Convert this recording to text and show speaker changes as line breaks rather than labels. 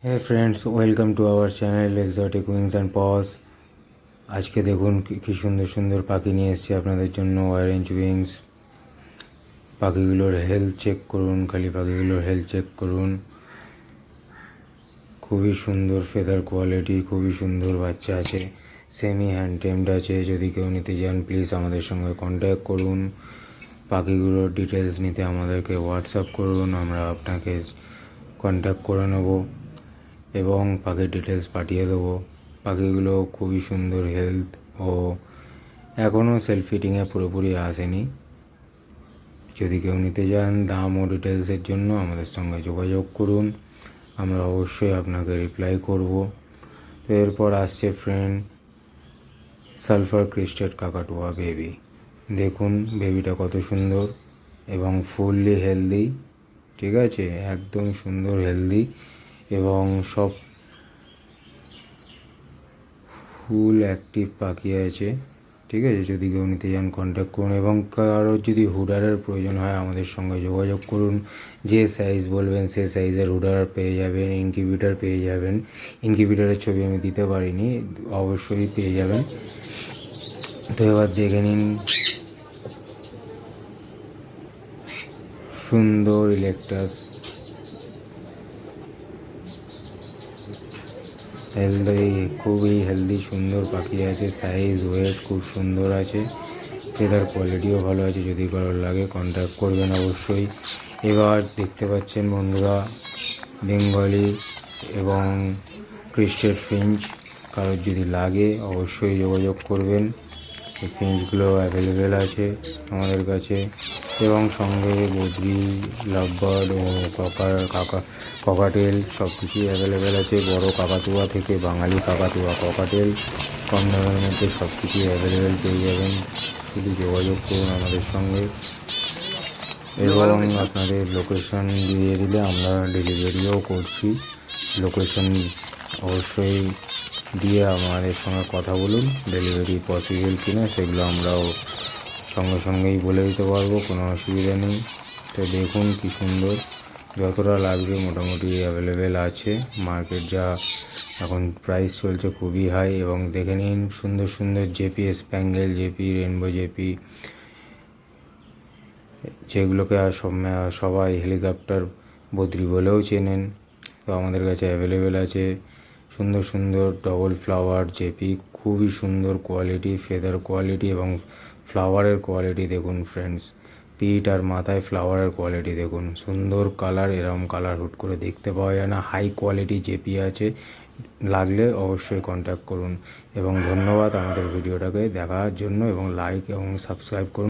Hey friends, welcome to our channel Exotic Wings and Paws। আজকে দেখুন কি সুন্দর সুন্দর পাখি নিয়ে এসেছি আপনাদের জন্য। অরেঞ্জ উইংস পাখিগুলোর হেলথ চেক করুন, খালি পাখিগুলোর হেলথ চেক করুন। খুবই সুন্দর ফেদার কোয়ালিটি, খুবই সুন্দর বাচ্চা আছে, সেমি হ্যান্ড টেমড আছে। যদি কেউ নিতে চান প্লিজ আমাদের সঙ্গে কন্ট্যাক্ট করুন। পাখিগুলোর ডিটেলস নিতে আমাদেরকে হোয়াটসঅ্যাপ করুন, আমরা আপনাকে কন্ট্যাক্ট করে নেব এবং পাখির ডিটেলস পাঠিয়ে দেবো। পাখিগুলো খুবই সুন্দর হেলথ ও এখনও সেলফ ফিটিংয়ে পুরোপুরি আসেনি। যদি কেউ নিতে চান দাম ও ডিটেলসের জন্য আমাদের সঙ্গে যোগাযোগ করুন, আমরা অবশ্যই আপনাকে রিপ্লাই করব। তো এরপর আসছে ফ্রেন্ড সালফার ক্রিস্টেড কাকাতুয়া বেবি। দেখুন বেবিটা কত সুন্দর এবং ফুললি হেলদি, ঠিক আছে, একদম সুন্দর হেলদি এবং সব ফুল অ্যাক্টিভ পাখি আছে, ঠিক আছে। যদি কেউ নিতে চান কন্ট্যাক্ট করুন এবং কারোর যদি হুডারের প্রয়োজন হয় আমাদের সঙ্গে যোগাযোগ করুন। যে সাইজ বলবেন সে সাইজের হুডার পেয়ে যাবেন, ইনকিউবেটার পেয়ে যাবেন। ইনকিউবেটারের ছবি আমি দিতে পারিনি, অবশ্যই পেয়ে যাবেন। তো এবার দেখে নিন সুন্দর ইলেকট্রাস হেলদি, খুবই হেলদি সুন্দর পাখি আছে। সাইজ ওয়েট খুব সুন্দর আছে, ফেদার কোয়ালিটিও ভালো আছে। যদি কারোর লাগে কন্ট্যাক্ট করবেন অবশ্যই। এবার দেখতে পাচ্ছেন বন্ধুরা বেঙ্গলি এবং ক্রিস্টেড ফিঞ্চ, কারোর যদি লাগে অবশ্যই যোগাযোগ করবেন। এই ফিঞ্চগুলো অ্যাভেলেবেল আছে আমাদের কাছে এবং সঙ্গে বদ্রি, লাভবার্ড ও ককাটেল সব কিছুই অ্যাভেলেবেল আছে। বড় কাকাতুয়া থেকে বাঙালি কাকাতুয়া, ককাটেল কম দামের মধ্যে সব কিছুই অ্যাভেলেবেল পেয়ে যাবেন। শুধু যোগাযোগ করুন আমাদের সঙ্গে এবং আপনাদের লোকেশন দিয়ে দিলে আমরা ডেলিভারিও করছি। লোকেশন অবশ্যই দিয়ে আমাদের সঙ্গে কথা বলুন, ডেলিভারি পসিবল কিনা সেগুলো আমরাও সঙ্গে সঙ্গেই বলে দিতে পারবো, কোনো অসুবিধা নেই। তো দেখুন কি সুন্দর, যতটা লাগবে মোটামুটি অ্যাভেলেবেল আছে। মার্কেট যা এখন প্রাইস চলছে খুবই হাই। এবং দেখে নিন সুন্দর সুন্দর JP spangle, JP rainbow, JP, যেগুলোকে আর সবাই হেলিকপ্টার বদ্রি বলেও চেনেন। তো আমাদের কাছে অ্যাভেলেবেল আছে সুন্দর সুন্দর ডবল ফ্লাওয়ার জেপি, খুবই সুন্দর কোয়ালিটি, ফেদার কোয়ালিটি এবং ফ্লাওয়ারের কোয়ালিটি দেখুন ফ্রেন্ডস। পিঠ আর মাথায় ফ্লাওয়ারের কোয়ালিটি দেখুন, সুন্দর কালার, এরকম কালার হুট করে দেখতে পাওয়া যায় না। হাই কোয়ালিটি জেপি আছে, লাগলে অবশ্যই কন্ট্যাক্ট করুন। এবং ধন্যবাদ আমাদের ভিডিওটাকে দেখার জন্য এবং লাইক এবং সাবস্ক্রাইব করুন।